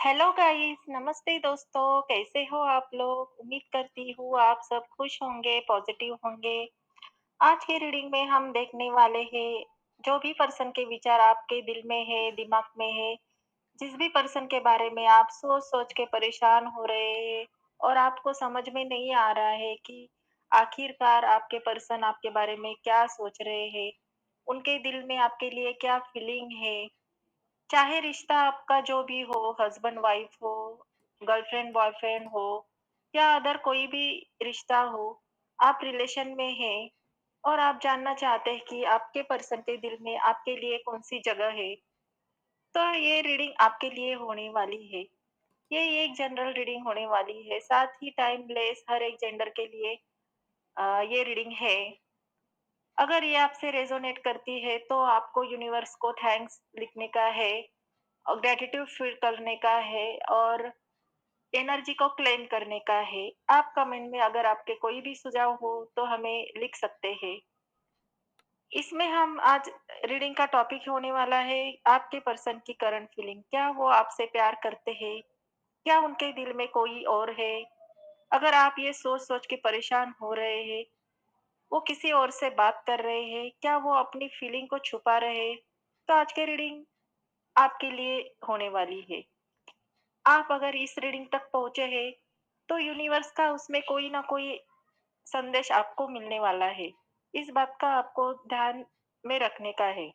Hello guys, नमस्ते दोस्तों, कैसे हो आप लोग? उम्मीद करती हूँ आप सब खुश होंगे, पॉजिटिव होंगे। आज की रीडिंग में हम देखने वाले हैं, जो भी पर्सन के विचार आपके दिल में है, दिमाग में है, जिस भी पर्सन के बारे में आप सोच-सोच के परेशान हो रहे हैं और आपको समझ में नहीं आ रहा है कि आखिरकार आपके पर्सन आपके बारे में क्या सोच रहे हैं, उनके दिल में आपके लिए क्या फीलिंग है। चाहे रिश्ता आपका जो भी हो, हस्बैंड वाइफ हो, गर्लफ्रेंड बॉयफ्रेंड हो या अदर कोई भी रिश्ता हो, आप रिलेशन में हैं और आप जानना चाहते हैं कि आपके पर्सन के दिल में आपके लिए कौन-सी जगह है, तो ये रीडिंग आपके लिए होने वाली है। ये एक जनरल रीडिंग होने वाली है, साथ ही टाइमलेस हर एक जेंडर के लिए ये रीडिंग है। अगर ये आपसे रेज़ोनेट करती है, तो आपको यूनिवर्स को थैंक्स लिखने का है और ग्रैटिट्यूड फील करने का है और एनर्जी को क्लेम करने का है। आप कमेंट में अगर आपके कोई भी सुझाव हो तो हमें लिख सकते हैं। इसमें हम आज रीडिंग का टॉपिक होने वाला है आपके पर्सन की करंट फीलिंग। क्या वो आपसे प्यार करते हैं? क्या उनके दिल में कोई और है? अगर आप ये सोच-सोच के परेशान हो रहे हैं, वो किसी और से बात कर रहे हैं, क्या वो अपनी फीलिंग को छुपा रहे हैं? तो आज की रीडिंग आपके लिए होने वाली है। आप अगर इस रीडिंग तक पहुँचे हैं, तो यूनिवर्स का उसमें कोई ना कोई संदेश आपको मिलने वाला है। इस बात का आपको ध्यान में रखने का है।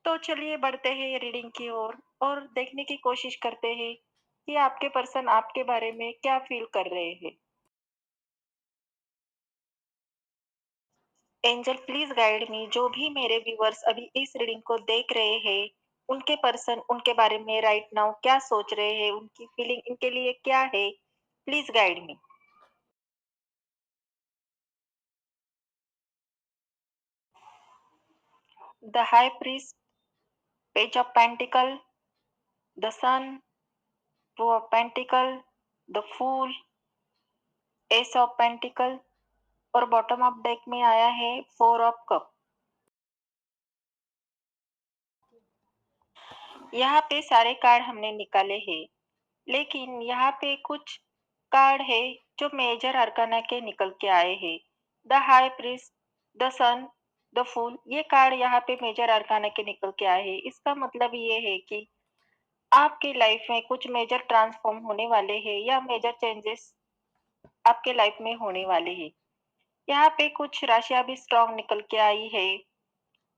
तो चलिए बढ़ते हैं रीडिंग की ओर और देखने की कोशिश करते हैं कि आपके पर्सन आपके बारे में क्या फ़ील कर रहे हैं। एंजल प्लीज़ गाइड मी, जो भी मेरे व्यूअर्स अभी इस रीडिंग को देख रहे हैं, उनके पर्सन उनके बारे में राइट नाउ क्या सोच रहे हैं, उनकी फीलिंग इनके लिए क्या है? Please guide me. The high priest, page of pentacles, the sun, two of pentacles, the fool, ace of pentacles और बॉटम ऑफ डेक में आया है फोर ऑफ कप। यहाँ पे सारे कार्ड हमने निकाले हैं, लेकिन यहाँ पे कुछ कार्ड है जो मेजर अरकाना के निकल के आए हैं। The high priest, the sun, the fool, ये कार्ड यहाँ पे मेजर अरकाना के निकल के आए हैं। इसका मतलब ये है कि आपकी लाइफ में कुछ मेजर ट्रांसफॉर्म होने वाले हैं या मेजर चेंजेस आपके लाइफ में होने वाले हैं। यहाँ पे कुछ राशियाँ भी स्ट्रॉन्ग निकल के आई है।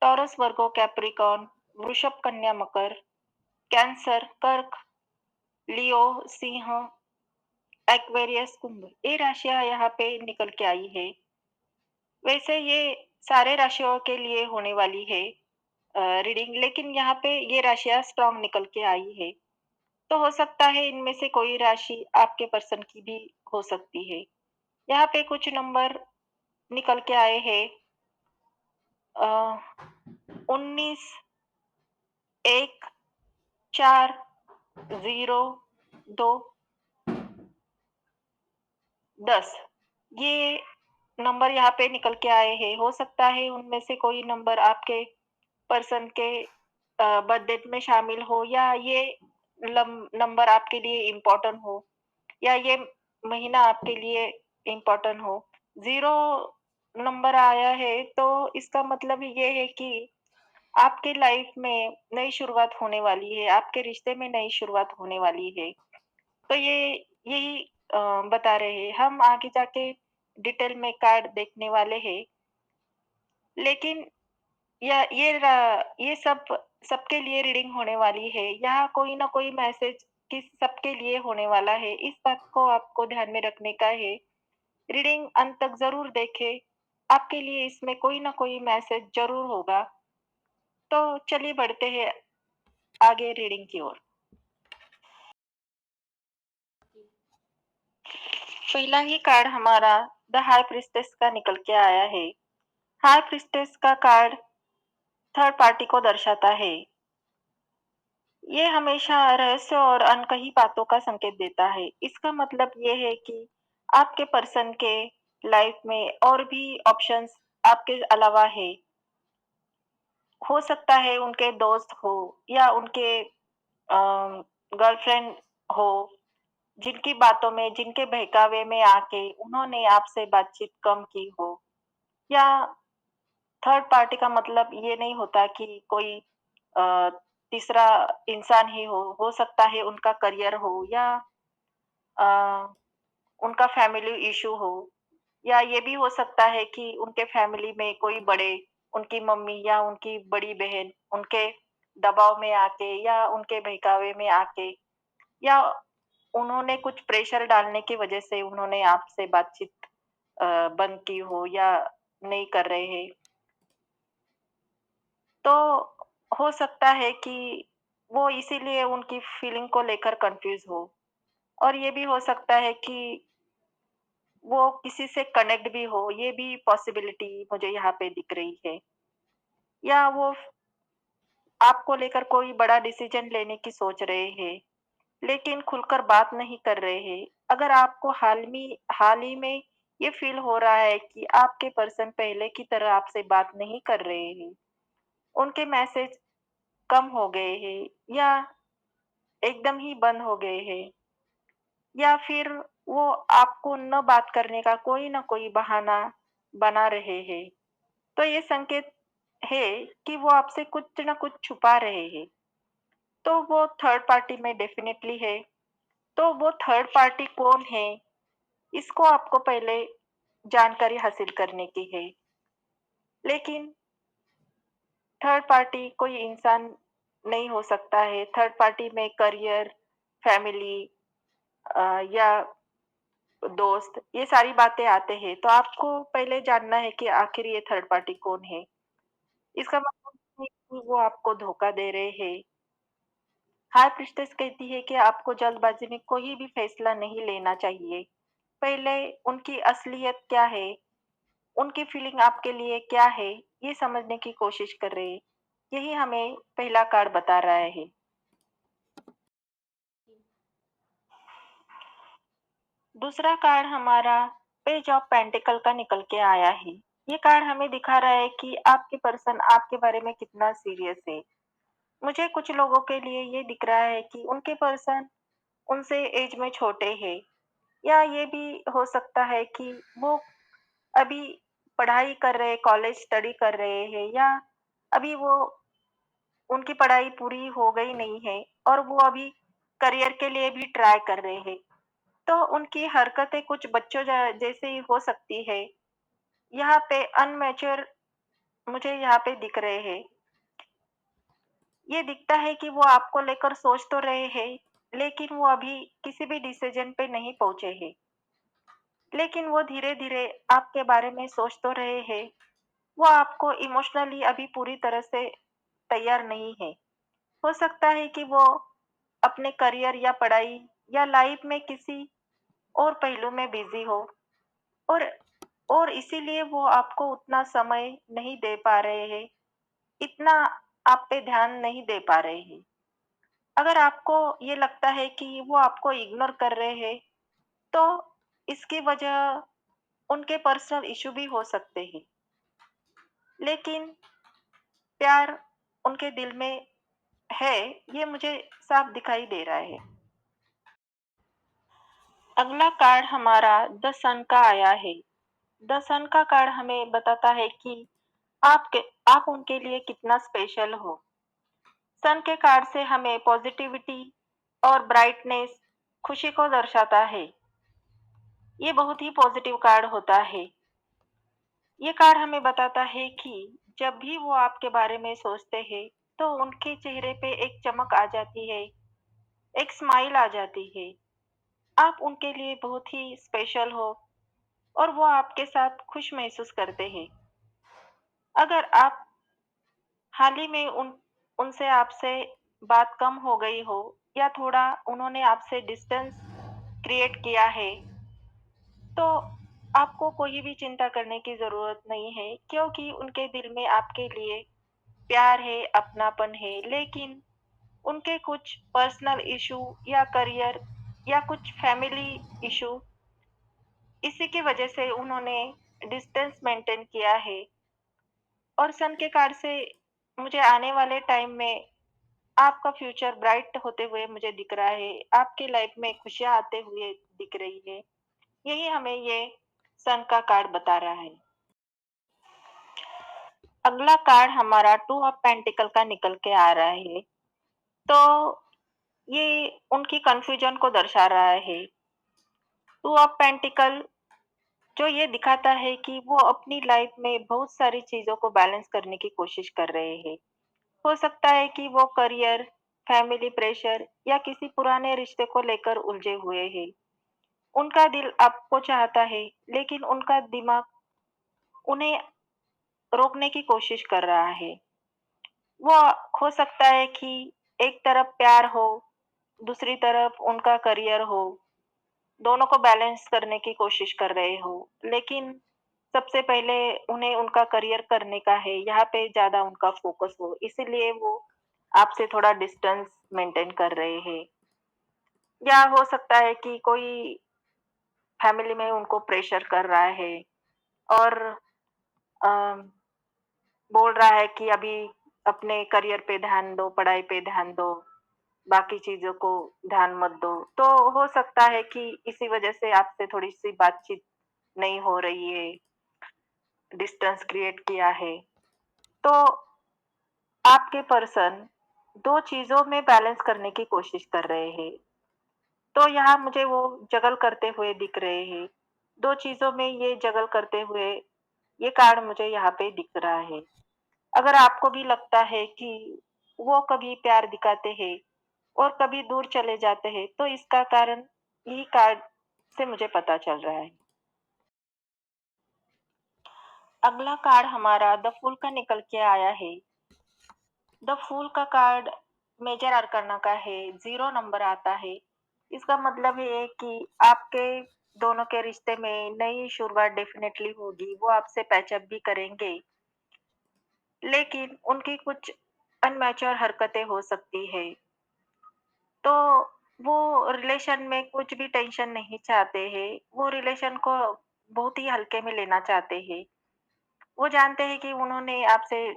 टॉरस, वर्गो, कैप्रिकॉर्न, वृषभ, कन्या, मकर, कैंसर, कर्क, लियो, सिंह, एक्वेरियस, कुंभ, ये राशियाँ यहाँ पे निकल के आई है। वैसे ये सारे राशियों के लिए होने वाली है रीडिंग, लेकिन यहाँ पे ये राशियाँ स्ट्रॉन्ग निकल के आई है। तो हो सकता है इनमें से कोई राशि आपके पर्सन की भी हो सकती है। यहाँ पे कुछ नंबर निकल के आए हैं 19, 1, 4, 0, 2, 10, ये नंबर यहाँ पे निकल के आए हैं। हो सकता है उनमें से कोई नंबर आपके पर्सन के बर्थ डेट में शामिल हो या ये नंबर आपके लिए इम्पोर्टेंट हो या ये महीना आपके लिए इम्पोर्टेंट हो। 0 नंबर आया है तो इसका मतलब ये है कि आपके लाइफ में नई शुरुआत होने वाली है, आपके रिश्ते में नई शुरुआत होने वाली है। तो ये यही बता रहे हैं। हम आगे जाके डिटेल में कार्ड देखने वाले हैं। लेकिन या ये सब सबके लिए रीडिंग होने वाली है। यहाँ कोई ना कोई मैसेज किस सबके लिए होने वाला है। इस बात को आपको ध्यान में रखने का है। रीडिंग अंत तक ज़रूर देखें। आपके लिए इसमें कोई ना कोई मैसेज ज़रूर होगा। तो चलिए बढ़ते हैं आगे रीडिंग की ओर। पहला ही कार्ड हमारा द हाई प्रीस्टेस का निकल के आया है। हाई प्रीस्टेस का कार्ड थर्ड पार्टी को दर्शाता है। ये हमेशा रहस्य और अनकही बातों का संकेत देता है। इसका मतलब ये है कि आपके पर्सन के लाइफ में और भी ऑप्शंस आपके अलावा है। हो सकता है उनके दोस्त हो या उनके गर्लफ्रेंड हो, जिनकी बातों में, जिनके बहकावे में आके उन्होंने आपसे बातचीत कम की हो, या थर्ड पार्टी का मतलब ये नहीं होता कि कोई अ, तीसरा इंसान ही हो सकता है उनका करियर हो, या अ, उनका फैमिली इश्यू हो, या ये भी हो सकता है कि उनके फैमिली में कोई बड़े, उनकी मम्मी या उनकी बड़ी बहन उनके दबाव में आके या उनके बहकावे में आके, या उन्होंने कुछ प्रेशर डालने की वजह से उन्होंने आपसे बातचीत बंद की हो या नहीं कर रहे हैं। तो हो सकता है कि वो इसीलिए उनकी फीलिंग को लेकर कन्फ्यूज़ हो, और ये भी हो सकता है कि वो किसी से कनेक्ट भी हो, ये भी पॉसिबिलिटी मुझे यहाँ पे दिख रही है। या वो आपको लेकर कोई बड़ा डिसीज़न लेने की सोच रहे हैं, लेकिन खुलकर बात नहीं कर रहे हैं। अगर आपको हाल ही में ये फ़ील हो रहा है कि आपके पर्सन पहले की तरह आपसे बात नहीं कर रहे हैं, उनके मैसेज कम हो गए हैं, या एकदम ही बंद हो गए हैं, या फिर वो आपको न बात करने का कोई न कोई बहाना बना रहे हैं, तो ये संकेत है कि वो आपसे कुछ न कुछ छुपा रहे हैं। तो वो थर्ड पार्टी में डेफ़िनेटली है। तो वो थर्ड पार्टी कौन है, इसको आपको पहले जानकारी हासिल करने की है। लेकिन थर्ड पार्टी कोई इंसान नहीं हो सकता है। थर्ड पार्टी में करियर, फैमिली या दोस्त, ये सारी बातें आते हैं। तो आपको पहले जानना है कि आखिर ये थर्ड पार्टी कौन है। इसका मतलब नहीं कि वो आपको धोखा दे रहे हैं। हाई प्रीस्टेस कहती है कि आपको जल्दबाजी में कोई भी फैसला नहीं लेना चाहिए। पहले उनकी असलियत क्या है, उनकी फीलिंग आपके लिए क्या है, ये समझने की कोशिश कर रहे हैं। यही हमें पहला कार्ड बता रहा है। दूसरा कार्ड हमारा पेज ऑफ पेंटिकल का निकल के आया है। ये कार्ड हमें दिखा रहा है कि आपके पर्सन आपके बारे में कितना सीरियस है। मुझे कुछ लोगों के लिए ये दिख रहा है कि उनके पर्सन उनसे एज में छोटे हैं, या ये भी हो सकता है कि वो अभी पढ़ाई कर रहे, कॉलेज स्टडी कर रहे हैं, या अभी वो उनकी पढ़ाई पूरी हो गई नहीं है और वो अभी करियर के लिए भी ट्राई कर रहे हैं। तो उनकी हरकतें कुछ बच्चों जैसे ही हो सकती है। यहाँ पे अनमैच्योर मुझे यहाँ पे दिख रहे हैं। ये दिखता है कि वो आपको लेकर सोच तो रहे हैं, लेकिन वो अभी किसी भी डिसीजन पे नहीं पहुँचे हैं। लेकिन वो धीरे-धीरे आपके बारे में सोच तो रहे हैं। वो आपको इमोशनली अभी पूरी तरह से तैयार नहीं है। हो सकता है कि वो अपने करियर या पढ़ाई या लाइफ में किसी और पहलू में बिज़ी हो, और इसीलिए वो आपको उतना समय नहीं दे पा रहे हैं, इतना आप पे ध्यान नहीं दे पा रहे हैं। अगर आपको ये लगता है कि वो आपको इग्नोर कर रहे हैं, तो इसकी वजह उनके पर्सनल इश्यू भी हो सकते हैं। लेकिन प्यार उनके दिल में है, ये मुझे साफ दिखाई दे रहा है। अगला कार्ड हमारा द सन का आया है। द सन का कार्ड हमें बताता है कि आपके आप उनके लिए कितना स्पेशल हो। सन के कार्ड से हमें पॉजिटिविटी और ब्राइटनेस, खुशी को दर्शाता है। ये बहुत ही पॉजिटिव कार्ड होता है। ये कार्ड हमें बताता है कि जब भी वो आपके बारे में सोचते हैं, तो उनके चेहरे पे एक चमक आ जाती है, एक स्माइल आ जाती है। आप उनके लिए बहुत ही स्पेशल हो, और वो आपके साथ खुश महसूस करते हैं। अगर आप हाल ही में उनसे आपसे बात कम हो गई हो, या थोड़ा उन्होंने आपसे डिस्टेंस क्रिएट किया है, तो आपको कोई भी चिंता करने की ज़रूरत नहीं है, क्योंकि उनके दिल में आपके लिए प्यार है, अपनापन है। लेकिन उनके कुछ पर्सनल इश्यू या करियर या कुछ फैमिली इश्यू, इसी की वजह से उन्होंने डिस्टेंस मेंटेन किया है। और सन के कार्ड से मुझे आने वाले टाइम में आपका फ्यूचर ब्राइट होते हुए मुझे दिख रहा है, आपकी लाइफ में खुशियाँ आते हुए दिख रही है। यही हमें ये सन का कार्ड बता रहा है। अगला कार्ड हमारा टू ऑफ पेंटिकल का निकल के आ रहा है। तो ये उनकी कन्फ्यूजन को दर्शा रहा है। टू ऑफ पेंटिकल जो ये दिखाता है कि वो अपनी लाइफ में बहुत सारी चीज़ों को बैलेंस करने की कोशिश कर रहे हैं। हो सकता है कि वो करियर, फैमिली प्रेशर या किसी पुराने रिश्ते को लेकर उलझे हुए हैं। उनका दिल आपको चाहता है, लेकिन उनका दिमाग उन्हें रोकने की कोशिश कर रहा है। वो हो सकता है कि एक तरफ प्यार हो, दूसरी तरफ उनका करियर हो, दोनों को बैलेंस करने की कोशिश कर रहे हो। लेकिन सबसे पहले उन्हें उनका करियर करने का है, यहाँ पे ज़्यादा उनका फ़ोकस हो, इसीलिए वो आपसे थोड़ा डिस्टेंस मेंटेन कर रहे हैं। या हो सकता है कि कोई फैमिली में उनको प्रेशर कर रहा है और अ, बोल रहा है कि अभी अपने करियर पे ध्यान दो, पढ़ाई पे ध्यान दो, बाकी चीज़ों को ध्यान मत दो। तो हो सकता है कि इसी वजह से आपसे थोड़ी-सी बातचीत नहीं हो रही है, डिस्टेंस क्रिएट किया है। तो आपके पर्सन 2 चीज़ों में बैलेंस करने की कोशिश कर रहे हैं। तो यहाँ मुझे वो जगल करते हुए दिख रहे हैं। 2 चीज़ों में ये जगल करते हुए ये कार्ड मुझे यहाँ पे दिख रहा है। अगर आपको भी लगता है कि वो कभी प्यार दिखाते हैं और कभी दूर चले जाते हैं, तो इसका कारण यही कार्ड से मुझे पता चल रहा है। अगला कार्ड हमारा द फूल का निकल के आया है। द फूल का कार्ड मेजर अरकाना का है, 0 नंबर आता है। इसका मतलब ये है कि आपके दोनों के रिश्ते में नई शुरुआत डेफ़िनेटली होगी, वो आपसे पैच अप भी करेंगे। लेकिन उनकी कुछ अनमैच्योर हरकतें हो सकती है। तो वो रिलेशन में कुछ भी टेंशन नहीं चाहते हैं, वो रिलेशन को बहुत ही हल्के में लेना चाहते हैं। वो जानते हैं कि उन्होंने आपसे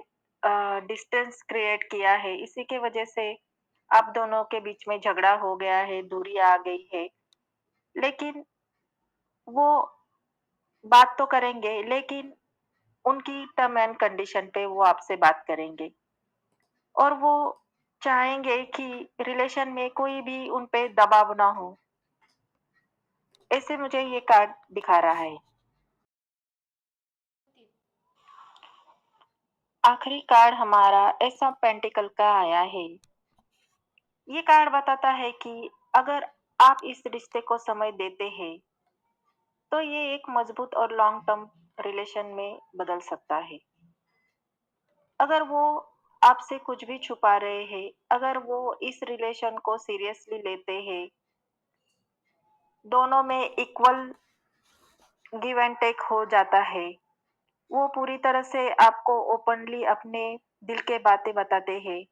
डिस्टेंस क्रिएट किया है, इसी की वजह से आप दोनों के बीच में झगड़ा हो गया है, दूरी आ गई है। लेकिन वो बात तो करेंगे, लेकिन उनकी टर्म एंड कंडीशन पे वो आपसे बात करेंगे और वो चाहेंगे कि रिलेशन में कोई भी उन पे दबाव ना हो। ऐसे मुझे ये कार्ड दिखा रहा है। आखिरी कार्ड हमारा एस ऑफ पेंटिकल का आया है। ये कार्ड बताता है कि अगर आप इस रिश्ते को समय देते हैं, तो ये एक मजबूत और लॉन्ग टर्म रिलेशन में बदल सकता है। अगर वो आपसे कुछ भी छुपा रहे हैं, अगर वो इस रिलेशन को सीरियसली लेते हैं, दोनों में इक्वल गिव एंड टेक हो जाता है, वो पूरी तरह से आपको ओपनली अपने दिल के बातें बताते हैं,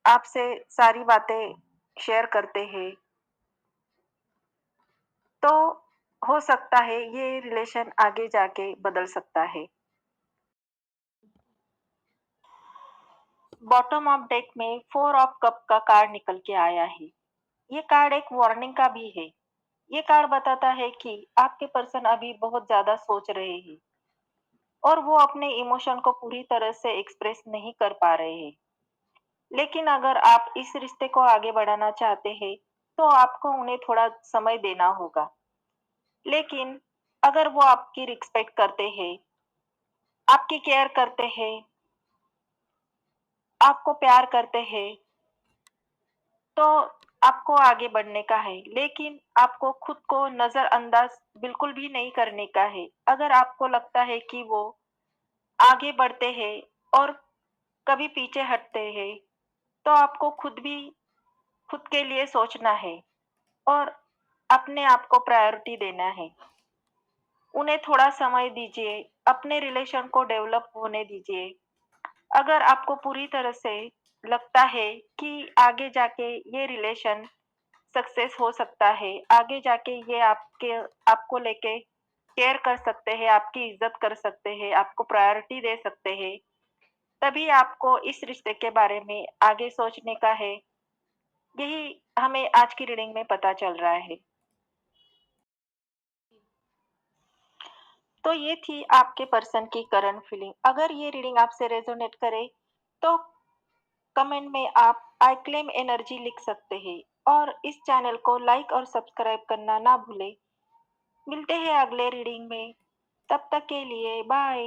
आपसे सारी बातें शेयर करते हैं, तो हो सकता है ये रिलेशन आगे जाके बदल सकता है। बॉटम ऑफ डेक में 4 ऑफ कप का कार्ड निकल के आया है। ये कार्ड एक वार्निंग का भी है। ये कार्ड बताता है कि आपके पर्सन अभी बहुत ज़्यादा सोच रहे हैं और वो अपने इमोशन को पूरी तरह से एक्सप्रेस नहीं कर पा रहे हैं। लेकिन अगर आप इस रिश्ते को आगे बढ़ाना चाहते हैं, तो आपको उन्हें थोड़ा समय देना होगा। लेकिन अगर वो आपकी रिस्पेक्ट करते हैं, आपकी केयर करते हैं, आपको प्यार करते हैं, तो आपको आगे बढ़ने का है। लेकिन आपको खुद को नज़रअंदाज बिल्कुल भी नहीं करने का है। अगर आपको लगता है कि वो आगे बढ़ते हैं और कभी पीछे हटते हैं, तो आपको खुद के लिए सोचना है और अपने आप को प्रायोरिटी देना है। उन्हें थोड़ा समय दीजिए, अपने रिलेशन को डेवलप होने दीजिए। अगर आपको पूरी तरह से लगता है कि आगे जाके ये रिलेशन सक्सेस हो सकता है, आगे जाके ये आपको लेके केयर कर सकते हैं, आपकी इज़्ज़त कर सकते हैं, आपको प्रायोरिटी दे सकते हैं, तभी आपको इस रिश्ते के बारे में आगे सोचने का है। यही हमें आज की रीडिंग में पता चल रहा है। तो ये थी आपके पर्सन की करंट फीलिंग। अगर ये रीडिंग आपसे रेजोनेट करे तो कमेंट में आप आई क्लेम एनर्जी लिख सकते हैं और इस चैनल को लाइक और सब्सक्राइब करना ना भूलें। मिलते हैं अगले रीडिंग में। तब तक के लिए बाय।